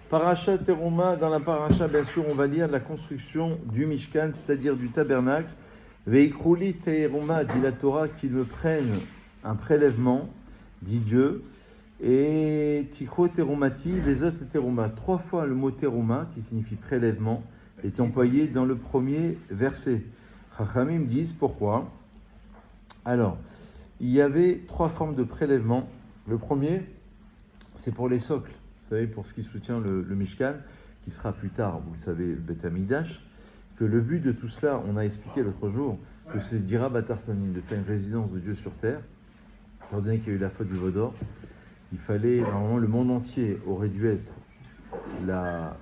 Parashat Teruma, dans la paracha, bien sûr, on va lire la construction du Mishkan, c'est-à-dire du tabernacle. Veikrouli Teruma, dit la Torah, qu'ils me prennent un prélèvement, dit Dieu. Et Tikro Terumati, Vezot Teruma. 3 fois le mot Teruma, qui signifie prélèvement, est employé dans le premier verset. Chachamim disent pourquoi. Alors, il y avait 3 formes de prélèvement. Le premier, c'est pour les socles. Vous savez, pour ce qui soutient le Mishkan, qui sera plus tard, vous le savez, le Beth Amikdash, que le but de tout cela, on a expliqué l'autre jour, que c'est Dira Batartonim, de faire une résidence de Dieu sur terre, étant donné qu'il y a eu la faute du Vaudor. Il fallait, normalement, le monde entier aurait dû être la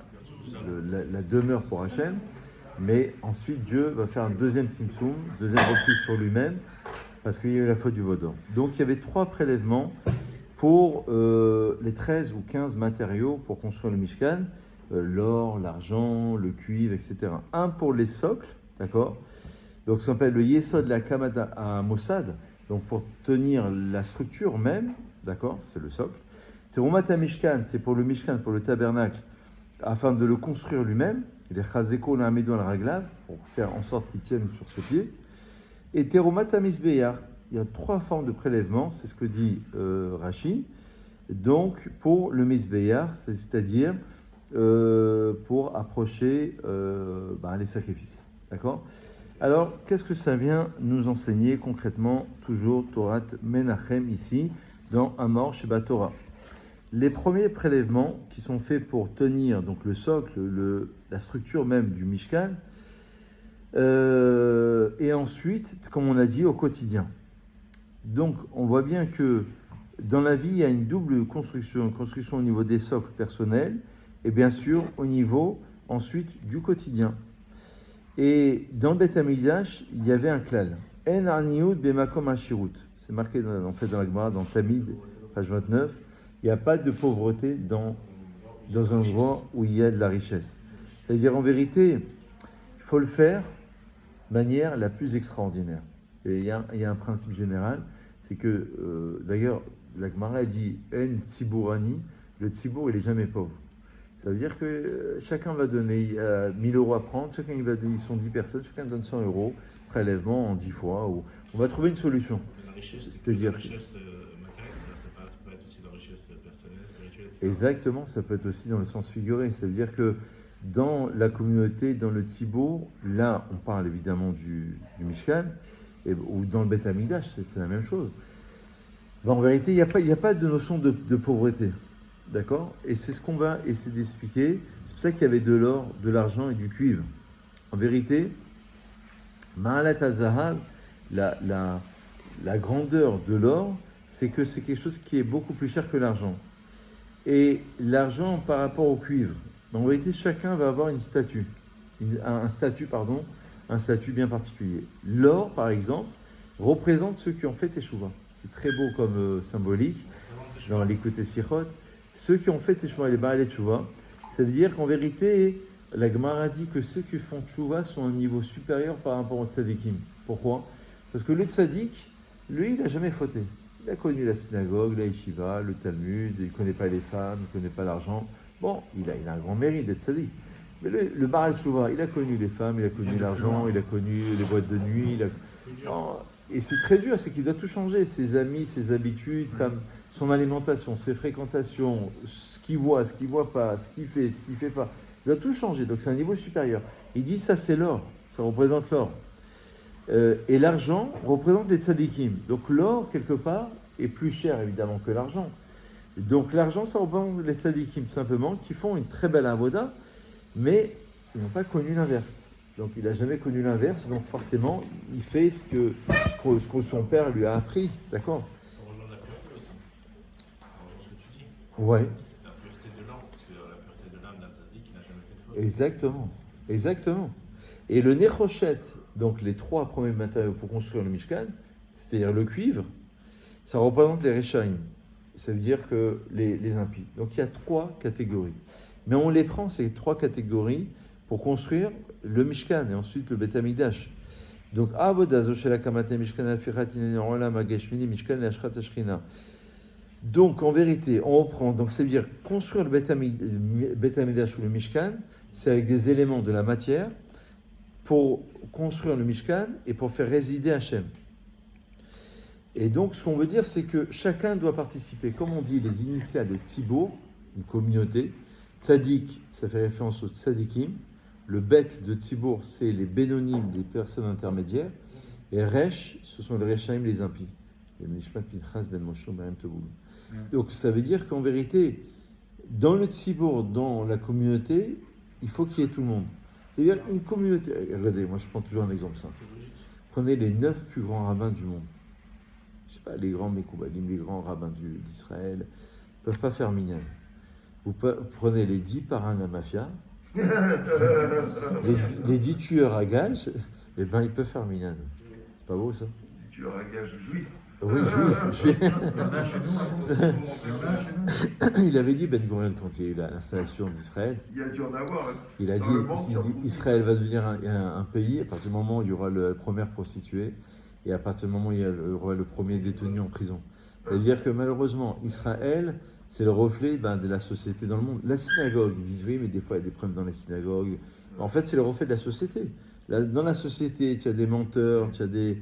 demeure pour Hachem, mais ensuite Dieu va faire un deuxième Tzimtzum, deuxième reprise sur lui-même, parce qu'il y a eu la faute du Vaudor. Donc il y avait 3 prélèvements pour les 13 ou 15 matériaux pour construire le Mishkan, l'or, l'argent, le cuivre, etc. Un pour les socles, d'accord? Donc ce qu'on appelle le Yesod la Kamada à Mossad, donc pour tenir la structure même, d'accord? C'est le socle. Terumata Mishkan, c'est pour le Mishkan, pour le tabernacle, afin de le construire lui-même. Les Chazeko la Amedou al Raglav, pour faire en sorte qu'il tienne sur ses pieds. Et Terumata Misbeyar, il y a 3 formes de prélèvement, c'est ce que dit Rashi. Donc, pour le Misbeyar, c'est-à-dire pour approcher les sacrifices. D'accord? Alors, qu'est-ce que ça vient nous enseigner concrètement, toujours Torat Menachem, ici, dans Amor Sheba Torah? Les premiers prélèvements qui sont faits pour tenir donc le socle, la structure même du Mishkan, et ensuite, comme on a dit, au quotidien. Donc, on voit bien que dans la vie, il y a une double construction, une construction au niveau des socles personnels et bien sûr au niveau ensuite du quotidien. Et dans le Beth Amikdash, il y avait un klal. En arniout bemakom hashirut. C'est marqué en fait dans la Gemara, dans Tamid, page 29. Il n'y a pas de pauvreté dans un endroit où il y a de la richesse. C'est-à-dire en vérité, il faut le faire de manière la plus extraordinaire. Et il y a un principe général, c'est que, d'ailleurs, la Gemara elle dit « En tzibourani », le tzibour, il n'est jamais pauvre. Ça veut dire que chacun va donner, il y a 1000 euros à prendre, chacun ils sont 10 personnes, chacun donne 100 euros, prélèvement en 10 fois, ou on va trouver une solution. La richesse, C'est-à-dire la richesse matérielle, ça peut être aussi la richesse personnelle, spirituelle, etc. Exactement, ça peut être aussi dans le sens figuré. Ça veut dire que dans la communauté, dans le tzibour, là, on parle évidemment du Mishkan, ou dans le Beth Amikdash, c'est la même chose. Ben, en vérité, il n'y a pas de notion de pauvreté. D'accord? Et c'est ce qu'on va essayer d'expliquer. C'est pour ça qu'il y avait de l'or, de l'argent et du cuivre. En vérité, Ma'alat HaZahav, la grandeur de l'or, c'est que c'est quelque chose qui est beaucoup plus cher que l'argent. Et l'argent par rapport au cuivre, en vérité, chacun va avoir un statut bien particulier. L'or, par exemple, représente ceux qui ont fait Teshuvah. C'est très beau comme symbolique dans l'écoute Sichot. Ceux qui ont fait Teshuvah et les Baalei Teshuvah, ça veut dire qu'en vérité, la Gemara dit que ceux qui font Teshuvah sont à un niveau supérieur par rapport au Tzadikim. Pourquoi? Parce que le Tzadik, lui, il n'a jamais fauté. Il a connu la synagogue, la yeshiva, le Talmud, il ne connaît pas les femmes, il ne connaît pas l'argent. Bon, il a un grand mérite d'être Tzadik. Mais le Baalei Teshuvah, il a connu les femmes, il a connu l'argent, il a connu les boîtes de nuit. Et c'est très dur, c'est qu'il doit tout changer. Ses amis, ses habitudes, son alimentation, ses fréquentations, ce qu'il voit pas, ce qu'il fait pas. Il doit tout changer, donc c'est un niveau supérieur. Il dit ça c'est l'or, ça représente l'or. Et l'argent représente les tzadikim. Donc l'or, quelque part, est plus cher évidemment que l'argent. Donc l'argent, ça représente les tzadikim, tout simplement, qui font une très belle avoda, mais ils n'ont pas connu l'inverse. Donc il n'a jamais connu l'inverse, donc forcément, il fait ce que son père lui a appris, d'accord? Ça rejoint la pureté aussi. Ça rejoint ce que tu dis. Ouais. La pureté de l'âme, parce que la pureté de l'âme d'un tzaddik qui n'a jamais fait de faute. Exactement. Et le nechoshet, donc les 3 premiers matériaux pour construire le Mishkan, c'est-à-dire le cuivre, ça représente les Rechaim. Ça veut dire que les impies. Donc il y a 3 catégories. Mais on les prend, ces 3 catégories, pour construire le Mishkan et ensuite le Beth Amikdash. Donc, Avodazo shel hakamate Mishkan afirat inene olam hageshmini Mishkan le'ashrat hashchina. Donc, en vérité, on reprend. Donc, ça veut dire construire le Beth Amikdash ou le Mishkan, c'est avec des éléments de la matière pour construire le Mishkan et pour faire résider Hachem. Et donc, ce qu'on veut dire, c'est que chacun doit participer. Comme on dit, les initiales de Tzibour, une communauté. Tzadik, ça fait référence aux Tzadikim. Le Bet de Tzibour, c'est les Bénonymes, les personnes intermédiaires. Et Resh, ce sont les Reshaim, les impies. Le Nishmat Pinchas Ben Moshe Miriam Toboul. Donc ça veut dire qu'en vérité, dans le Tzibour, dans la communauté, il faut qu'il y ait tout le monde. C'est-à-dire une communauté. Regardez, moi je prends toujours un exemple simple. Prenez les 9 plus grands rabbins du monde. Je sais pas, les grands Mekoubalim, les grands rabbins d'Israël, ne peuvent pas faire minyan. Vous prenez les 10 parrains de la mafia, les 10 tueurs à gages, et ben ils peuvent faire minyan. C'est pas beau ça? 10 tueurs à gages juifs. Oui, juifs. Il avait dit, Ben Gurion, quand il y a eu l'installation d'Israël, Il y a dû en avoir. il a dit, Israël va devenir un pays à partir du moment où il y aura la première prostituée et à partir du moment où il y aura le premier détenu en prison. C'est-à-dire que malheureusement, Israël, c'est le reflet de la société dans le monde. La synagogue, ils disent oui, mais des fois il y a des problèmes dans les synagogues. En fait, c'est le reflet de la société. Dans la société, tu as des menteurs, tu as des...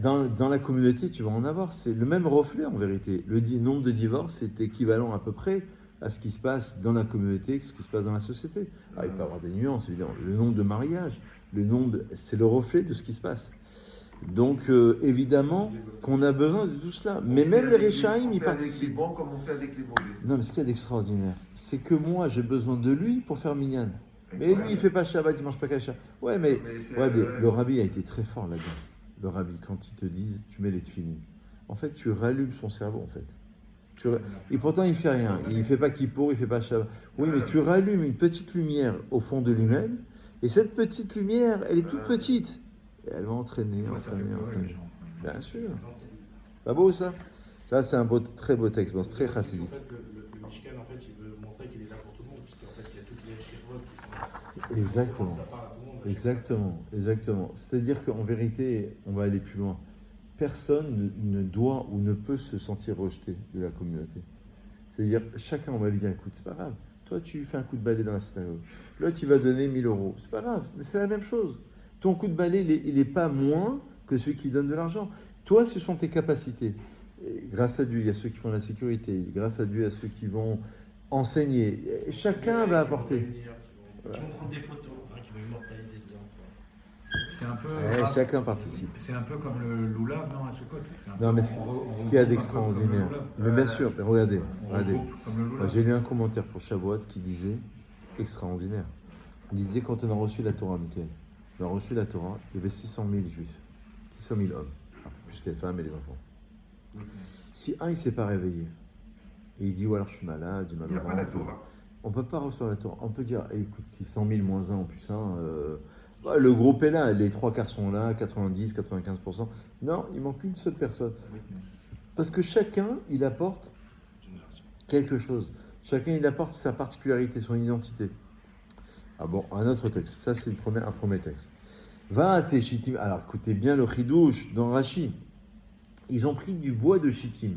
Dans la communauté, tu vas en avoir. C'est le même reflet en vérité. Le nombre de divorces est équivalent à peu près à ce qui se passe dans la communauté, ce qui se passe dans la société. Il peut y avoir des nuances, évidemment. Le nombre de mariages, c'est le reflet de ce qui se passe. Donc, évidemment, qu'on a besoin de tout cela. Mais même les Réchaïm, ils participent. Avec les bons comme on fait avec les mauvais. Non, mais ce qu'il y a d'extraordinaire, c'est que moi, j'ai besoin de lui pour faire minyan. Mais lui, il ne fait pas Shabbat, il ne mange pas Kasha. Ouais, mais regardez, le rabbi a été très fort là-dedans. Le rabbi, quand ils te disent, tu mets les tefilines. En fait, tu rallumes son cerveau, en fait. Et pourtant, il ne fait rien. Il ne fait pas Kippour, il ne fait pas Shabbat. Oui, mais tu rallumes une petite lumière au fond de lui-même. Et cette petite lumière, elle est toute petite. Et elle va entraîner. Bien sûr. Pas beau, ça? Ça, c'est un très beau texte. Bon, c'est très chassidique. En fait, le Mishkan, en fait, il veut montrer qu'il est là pour tout le monde, puisqu'en fait, il y a toutes les shirvot qui sont... Exactement. Exactement. C'est-à-dire qu'en vérité, on va aller plus loin. Personne ne doit ou ne peut se sentir rejeté de la communauté. C'est-à-dire, chacun, on va lui dire, écoute, c'est pas grave. Toi, tu fais un coup de balai dans la synagogue. L'autre, il va donner 1000 €. C'est pas grave, mais c'est la même chose. Ton coup de balai, il n'est pas moins que celui qui donne de l'argent. Toi, ce sont tes capacités. Et grâce à Dieu, il y a ceux qui font la sécurité. Grâce à Dieu, il y a ceux qui vont enseigner. Et chacun va apporter. Qui vont prendre des photos, qui vont immortaliser ces instants. C'est un peu. Chacun participe. C'est un peu comme le loulav, non, à Sukkot. Non, mais ce qu'il y a d'extraordinaire. Mais bien sûr, mais regardez. Moi, j'ai lu un commentaire pour Shavuot qui disait extraordinaire. Il disait quand on a reçu la Torah, Michael, on a reçu la Torah, il y avait 600 000 juifs, 600 000 hommes, plus les femmes et les enfants. Si un, il ne s'est pas réveillé, et il dit, alors je suis malade, j'ai mal au ventre, on ne peut pas recevoir la Torah. On peut dire, écoute, 600 000 moins 1 en plus 1, le groupe est là, les 3/4 sont là, 90, 95%. Non, il manque une seule personne. Parce que chacun, il apporte quelque chose. Chacun, il apporte sa particularité, son identité. Ah bon, un autre texte. Ça, c'est un premier texte. Va, c'est Shittim. Alors, écoutez bien le Chidouche dans Rashi. Ils ont pris du bois de Shittim.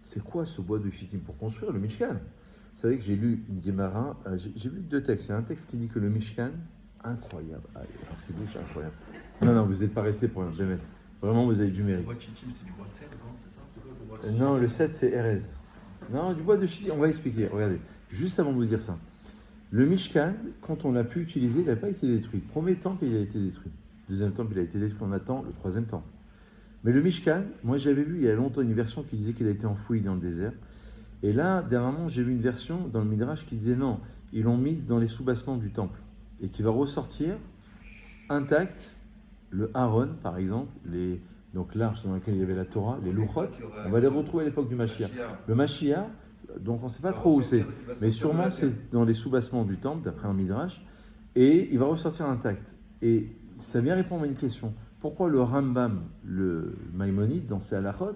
C'est quoi ce bois de Shittim? Pour construire le Mishkan. Vous savez que j'ai lu une Gemara, j'ai lu 2 textes. Il y a un texte qui dit que le Mishkan, incroyable. Ah, un Chidouche incroyable. Non, vous n'êtes pas resté pour rien. Vraiment, vous avez du mérite. Le bois de Shittim, c'est du bois de cèdre, non? C'est ça? C'est quoi le bois de cèdre? Non, le 7, c'est Erez. Non, du bois de Shittim. On va expliquer. Regardez, juste avant de vous dire ça. Le Mishkan, quand on l'a pu utiliser, il n'a pas été détruit. Le premier temple, il a été détruit. Le deuxième temple, il a été détruit. On attend le troisième temple. Mais le Mishkan, moi j'avais vu il y a longtemps une version qui disait qu'il a été enfoui dans le désert. Et là, dernièrement, j'ai vu une version dans le Midrash qui disait non, ils l'ont mis dans les sous-bassements du temple. Et qui va ressortir intact, le Aaron, par exemple, donc l'arche dans laquelle il y avait la Torah, les Luchot, on va les retrouver à l'époque du Mashiach. Le Mashiach, donc on ne sait pas trop où c'est, mais sûrement c'est dans les sous-bassements du temple, d'après un Midrash, et il va ressortir intact. Et ça vient répondre à une question. Pourquoi le Rambam, le Maïmonide, dans ses halachot,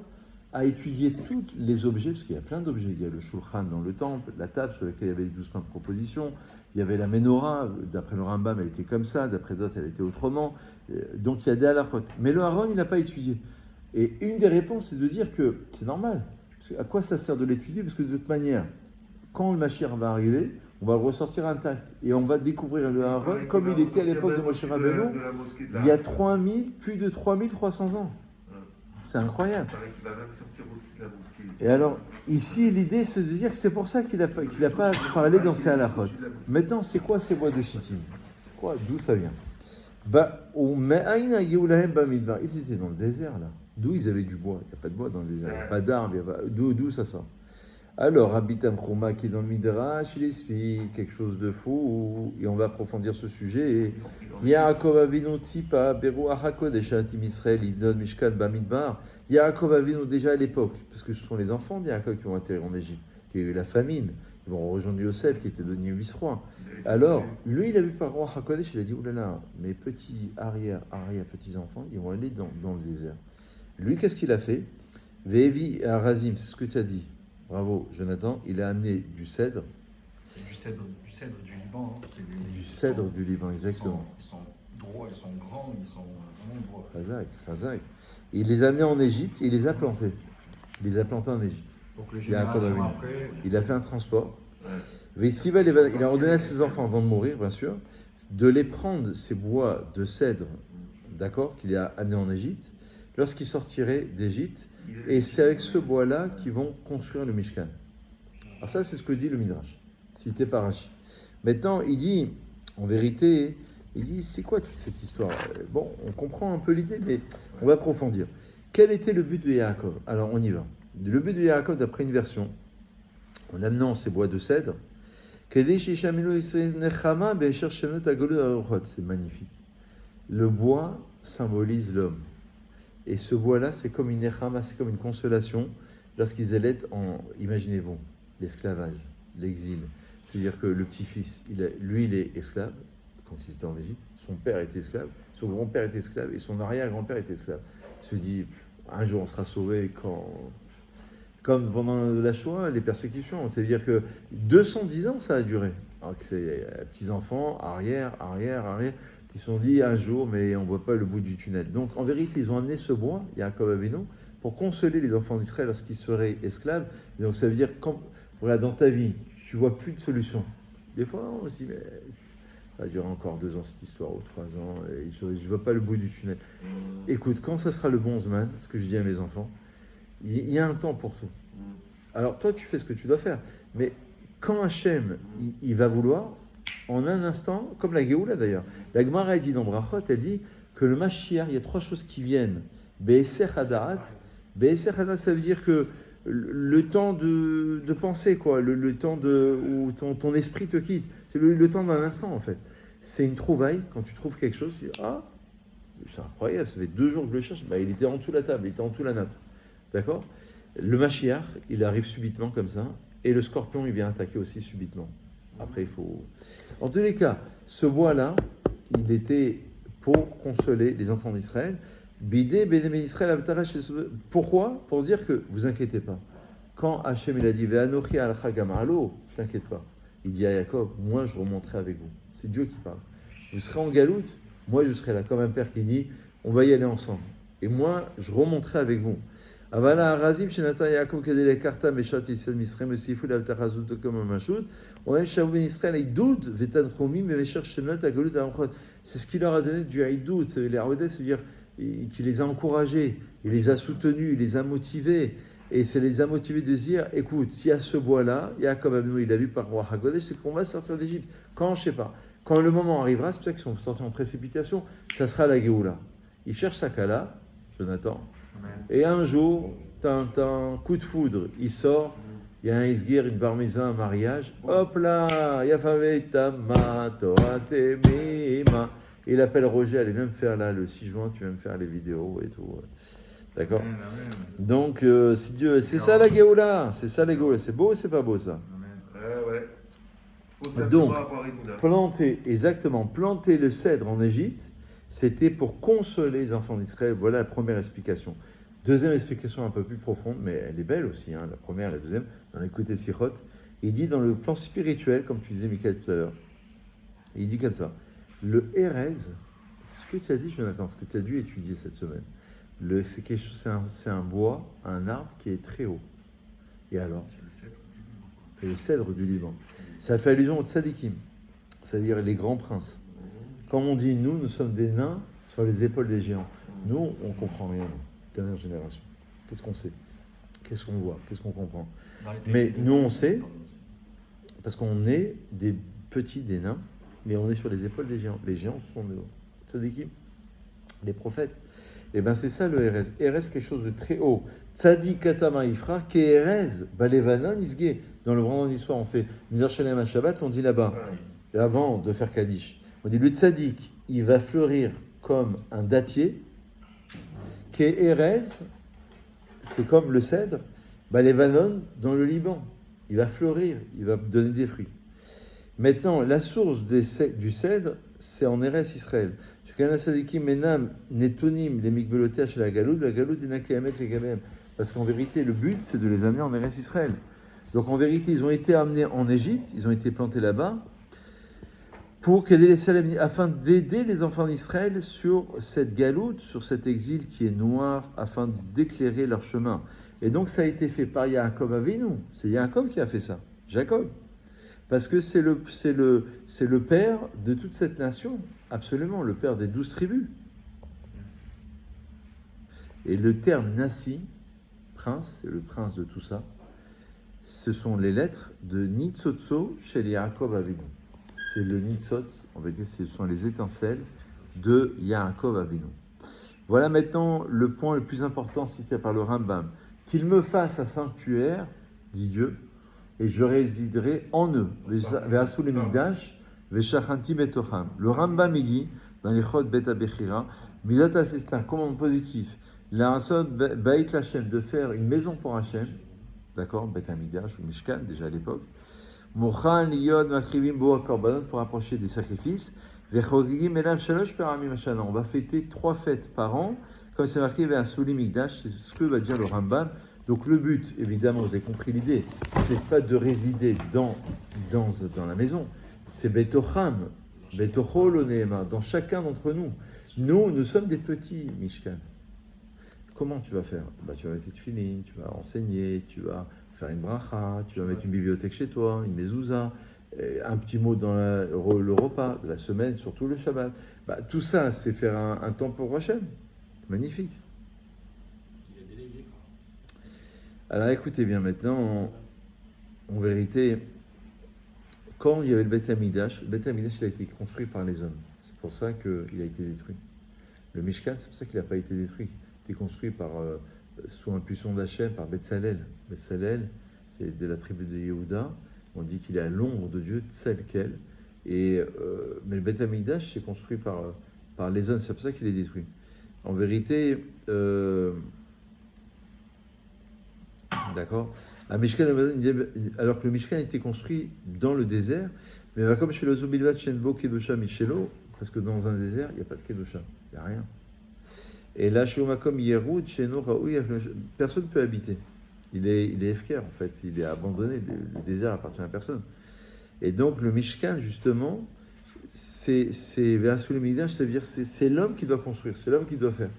a étudié tous les objets, parce qu'il y a plein d'objets. Il y a le Shulchan dans le temple, la table sur laquelle il y avait les 12 points de proposition, il y avait la Menorah, d'après le Rambam, elle était comme ça, d'après d'autres, elle était autrement. Donc il y a des halachot. Mais le Aaron, il n'a pas étudié. Et une des réponses, c'est de dire que c'est normal. À quoi ça sert de l'étudier? Parce que de toute manière, quand le Mashiach va arriver, on va le ressortir intact. Et on va découvrir le Aaron comme il était à l'époque de Moshe Rabbeinu, il y a plus de 3300 ans. C'est incroyable. Il paraît qu'il va même sortir au-dessus de la mosquée. Et alors, ici, l'idée, c'est de dire que c'est pour ça qu'il n'a pas parlé dans ses halachot. Maintenant, c'est quoi ces bois de Shittim? C'est quoi? D'où ça vient? Ils étaient dans le désert, là. D'où ils avaient du bois? Il n'y a pas de bois dans le désert. Il n'y a pas d'arbre. D'où ça sort? Alors, Rabbi Tanchuma, qui est dans le Midrash, il explique quelque chose de fou, et on va approfondir ce sujet. Yaakov Avinu Tzipa, Beru Ahakodesh Atim Israël, Ivdon Mishkan Bamidbar. Yaakov Avinu, déjà à l'époque, parce que ce sont les enfants de Yaakov qui vont atterrir en Égypte, qui a eu la famine, ils vont rejoindre Yosef, qui était devenu vice-roi. Alors, lui, il a vu par roi Hakodesh, il a dit, oulala, mes petits petits-enfants, ils vont aller dans le désert. Lui, qu'est-ce qu'il a fait? Vevi Arazim, c'est ce que tu as dit. Bravo, Jonathan. Il a amené du cèdre. Du cèdre du Liban. Hein. Du cèdre du Liban, exactement. Ils sont droits, ils sont grands, ils sont vraiment droits. Khazak. Il les a amenés en Égypte et il les a plantés. Il les a plantés en Égypte. Donc les générations après... Il a fait un transport. Il a ordonné à ses enfants, avant de mourir, bien sûr, de les prendre, ces bois de cèdre, d'accord, qu'il a amenés en Égypte, lorsqu'ils sortiraient d'Égypte. Et c'est avec ce bois-là qu'ils vont construire le Mishkan. Alors ça, c'est ce que dit le Midrash, cité par Rashi. Maintenant, il dit, en vérité, c'est quoi toute cette histoire? Bon, on comprend un peu l'idée, mais on va approfondir. Quel était le but de Yaakov? Alors, on y va. Le but de Yaakov, d'après une version, en amenant ces bois de cèdre, c'est magnifique. Le bois symbolise l'homme. Et ce bois-là, c'est comme une nechama, c'est comme une consolation lorsqu'ils allaient imaginez-vous, l'esclavage, l'exil. C'est-à-dire que le petit-fils, lui, il est esclave quand il était en Égypte. Son père était esclave, son grand-père était esclave et son arrière-grand-père était esclave. Il se dit, un jour on sera sauvé comme pendant la Shoah, les persécutions. C'est-à-dire que 210 ans, ça a duré. Alors que c'est petits-enfants, arrière. Ils se sont dit un jour, mais on ne voit pas le bout du tunnel. Donc, en vérité, ils ont amené ce bois, Yaakov Avinu, pour consoler les enfants d'Israël lorsqu'ils seraient esclaves. Et donc, ça veut dire, regarde, dans ta vie, tu ne vois plus de solution. Des fois, on se dit, mais ça va durer encore 2 ans cette histoire, ou 3 ans, et je ne vois pas le bout du tunnel. Écoute, quand ça sera le bon Zman, ce que je dis à mes enfants, il y a un temps pour tout. Alors, toi, tu fais ce que tu dois faire. Mais quand Hachem, il va vouloir, en un instant, comme la Géoula d'ailleurs. La Gemara dit dans Brachot, elle dit que le Mashiach, il y a 3 choses qui viennent. Be'eser Hadaat. Be'eser Hadaat, ça veut dire que le temps de penser, quoi, le temps où ton esprit te quitte. C'est le temps d'un instant, en fait. C'est une trouvaille. Quand tu trouves quelque chose, tu dis, ah, c'est incroyable, ça fait 2 jours que je le cherche. Il était en dessous de la table, il était en dessous de la nappe. D'accord? Le Mashiach, il arrive subitement comme ça. Et le scorpion, il vient attaquer aussi subitement. Après, il faut... En tous les cas, ce bois-là, il était pour consoler les enfants d'Israël. Bidé, Bénémé Israël, pourquoi? Pour dire que, vous inquiétez pas. Quand Hachem, il a dit, Ve'anochi al-cha gamalo, t'inquiète pas. Il dit à Jacob, moi, je remonterai avec vous. C'est Dieu qui parle. Vous serez en galoute, moi, je serai là. Comme un père qui dit, on va y aller ensemble. Et moi, je remonterai avec vous. Avala Arazim, Shenatan Yaakov, Kedele Karta, Meshat Yisrael, Misrem, Siful, Avtachazut, comme un machout. On même Shaou Ben Israël, Idoud, Vetan Chomim, Mesher Shenot, Agolut, Amchot. C'est ce qu'il leur a donné du Idoud, les Arvedes, c'est-à-dire qu'il les a encouragés, il les a soutenus, il les a motivés. Et ça les a motivés de dire, écoute, s'il y a ce bois-là, Yaakov Avinu, il l'a vu par roi Hagodesh, c'est qu'on va sortir d'Égypte. Quand, je ne sais pas. Quand le moment arrivera, c'est pour ça qu'ils sont sortis en précipitation, ça sera la Géoula. Il cherche sa Kala, Jonathan. Et un jour, t'as un coup de foudre, il sort, il y a un isguir, une bar mitzvah, un mariage, hop là, Yafaveta ma Torah temima. Il appelle Roger, allez même faire là, le 6 juin, tu vas me faire les vidéos et tout. D'accord? Donc, si Dieu, c'est ça la Géoula, c'est ça la Géoula, c'est beau ou c'est pas beau ça? Ouais. Donc, planter le cèdre en Égypte, c'était pour consoler les enfants d'Israël. Voilà la première explication. Deuxième explication un peu plus profonde, mais elle est belle aussi, hein, la première et la deuxième, dans les côtés Sichot. Il dit dans le plan spirituel, comme tu disais Michael tout à l'heure, il dit comme ça, le Erez, ce que tu as dit Jonathan, ce que tu as dû étudier cette semaine, c'est un bois, un arbre qui est très haut. Et alors? C'est le cèdre du Liban. Et le cèdre du Liban. Ça fait allusion aux tzadikim, c'est-à-dire les grands princes. Comme on dit, nous sommes des nains sur les épaules des géants. Nous, on comprend rien, dernière génération. Qu'est-ce qu'on sait? Qu'est-ce qu'on voit? Qu'est-ce qu'on comprend? Mais nous, on sait, parce qu'on est des petits, des nains, mais on est sur les épaules des géants. Les géants sont nos tzadikim, les prophètes. Et bien c'est ça le Erez. Erez, quelque chose de très haut. Tzadik katama ifra, ke Erez, balevanon isge. Dans le vendredi soir, on fait Nidar Shalem à Shabbat, on dit là-bas, et avant de faire Kaddish, on dit le tzadik, il va fleurir comme un dattier, ke Erez, c'est comme le cèdre, balevanon dans le Liban. Il va fleurir, il va donner des fruits. Maintenant, la source du cèdre, c'est en Erez Israël. Parce qu'en vérité, le but, c'est de les amener en Erez Israël. Donc en vérité, ils ont été amenés en Égypte, ils ont été plantés là-bas, afin d'aider les enfants d'Israël sur cette galoute, sur cet exil qui est noir, afin d'éclairer leur chemin. Et donc ça a été fait par Yaakov Avinu. C'est Yaakov qui a fait ça, Jacob. Parce que c'est le père de toute cette nation, absolument, le père des 12 tribus. Et le terme Nassi, prince, c'est le prince de tout ça, ce sont les lettres de Nitzotso chez Yaakov Avinu. C'est le Nitzot, en vérité, ce sont les étincelles de Yaakov Avinu. Voilà maintenant le point le plus important cité par le Rambam. Qu'il me fasse un sanctuaire, dit Dieu, et je résiderai en eux. Ve'asu le Migdash, ve'shachanti betocham. Le Rambam il dit, dans les Chod Beta Bechira, Midat c'est un commande positif. La Rasod Bait Lachem, de faire une maison pour Hachem, d'accord, Beta Migdash ou Mishkan, déjà à l'époque. Mochan liyod makrivim bo korbanot, pour approcher des sacrifices. Ve'chogigim elam shalosh peramim hashana. On va fêter 3 fêtes par an, comme c'est marqué Ve'asu le Migdash, c'est ce que va dire le Rambam. Donc le but, évidemment, vous avez compris l'idée, c'est pas de résider dans la maison, c'est Betocham, Betochol Oneema, dans chacun d'entre nous. Nous sommes des petits Mishkan. Comment tu vas faire? Tu vas mettre tes tefilin, tu vas enseigner, tu vas faire une bracha, tu vas mettre une bibliothèque chez toi, une mezouza, un petit mot dans le repas de la semaine, surtout le Shabbat. Tout ça, c'est faire un temps pour Hachem. Magnifique. Alors écoutez bien maintenant, en vérité, quand il y avait le Beth Amikdash il a été construit par les hommes. C'est pour ça qu'il a été détruit. Le Mishkan, c'est pour ça qu'il n'a pas été détruit. Il a été construit sous impulsion d'Hachem par Betzalel. Betzalel, c'est de la tribu de Yehuda. On dit qu'il est à l'ombre de Dieu, tel quel. Mais le Beth Amikdash, c'est construit par les hommes. C'est pour ça qu'il est détruit. En vérité, d'accord. Alors que le Mishkan était construit dans le désert, mais comme chez le Zobilvat Shenbo Kedusha Michelo, parce que dans un désert, il n'y a pas de Kedusha, il n'y a rien. Et là, chez Omakom Yerud, chez Noraoui, personne ne peut habiter. Il est efker, en fait, il est abandonné, le désert appartient à personne. Et donc, le Mishkan, justement, c'est Ve'asu le Migdash, c'est-à-dire c'est l'homme qui doit construire, c'est l'homme qui doit faire.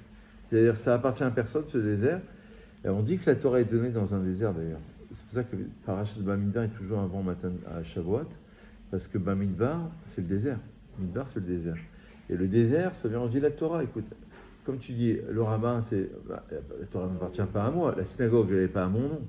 C'est-à-dire ça appartient à personne, ce désert. Et on dit que la Torah est donnée dans un désert d'ailleurs. C'est pour ça que Parashat Bamidbar est toujours avant matin à Shavuot, parce que Bamidbar, c'est le désert. Midbar, c'est le désert. Et le désert, ça vient, on dit la Torah. Écoute, comme tu dis, le rabbin, la Torah n'appartient pas à moi. La synagogue, elle n'est pas à mon nom.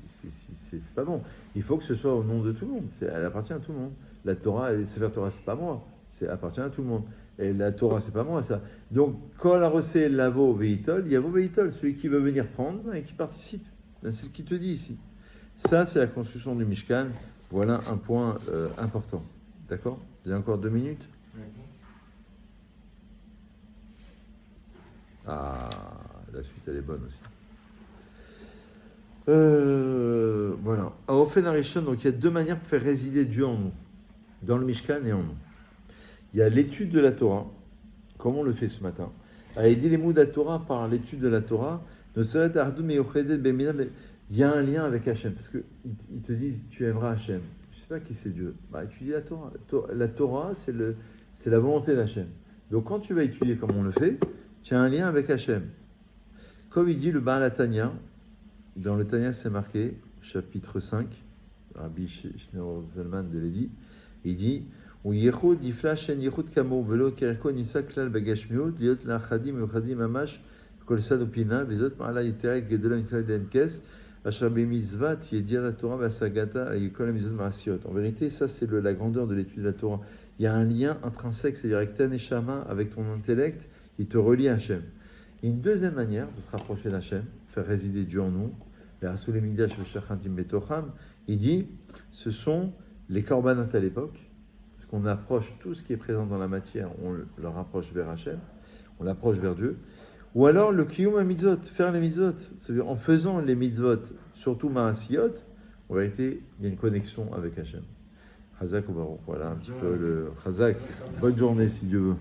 C'est pas bon. Il faut que ce soit au nom de tout le monde. Elle appartient à tout le monde. La Torah, le Sefer Torah, c'est pas moi. Ça appartient à tout le monde. Et la Torah, c'est pas moi, ça. Donc, quand la recée lavo veitol, il y a vos veitol, celui qui veut venir prendre et qui participe. C'est ce qu'il te dit ici. Ça, c'est la construction du Mishkan. Voilà un point important. D'accord? Vous avez encore 2 minutes? Ah, la suite, elle est bonne aussi. Voilà. À Ofen Arishon, donc il y a 2 manières pour faire résider Dieu en nous, dans le Mishkan et en nous. Il y a l'étude de la Torah, comme on le fait ce matin. Il dit les mots de la Torah par l'étude de la Torah. Il y a un lien avec Hachem, parce qu'ils te disent tu aimeras Hachem. Je ne sais pas qui c'est Dieu. Étudie la Torah. La Torah, c'est la volonté d'Hachem. Donc quand tu vas étudier comme on le fait, tu as un lien avec Hachem. Comme il dit le Baal HaTanya, dans le Tanya c'est marqué chapitre 5, Rabbi Shneur Zalman de l'Edi, il dit ou Yechud Yifla Shen Yechud Kamo Velo Kerko Nisa Klal Bagashmiot Liot Lachadim Uchadim Mamash Kol Sadopina Bezot Ma'ala Yiterek Gedola Mitzvah Denkes Asher Bemizvat Yedir la Torah Vasagata Yekol Mizot Marasiot. En vérité, ça c'est la grandeur de l'étude de la Torah. Il y a un lien intrinsèque, c'est-à-dire avec ta neshama, avec ton intellect, qui te relie à Hachem. Et une deuxième manière de se rapprocher d'Hachem, faire résider Dieu en nous, il dit, ce sont les korbanot à l'époque, parce qu'on approche tout ce qui est présent dans la matière, on le rapproche vers Hachem, on l'approche vers Dieu, ou alors le kiyum à mitzvot, faire les mitzvot, c'est-à-dire en faisant les mitzvot, surtout ma'asiyot, en vérité, il y a une connexion avec Hachem. Chazak ou Baruch, voilà un petit peu le Chazak. Bonne journée si Dieu veut.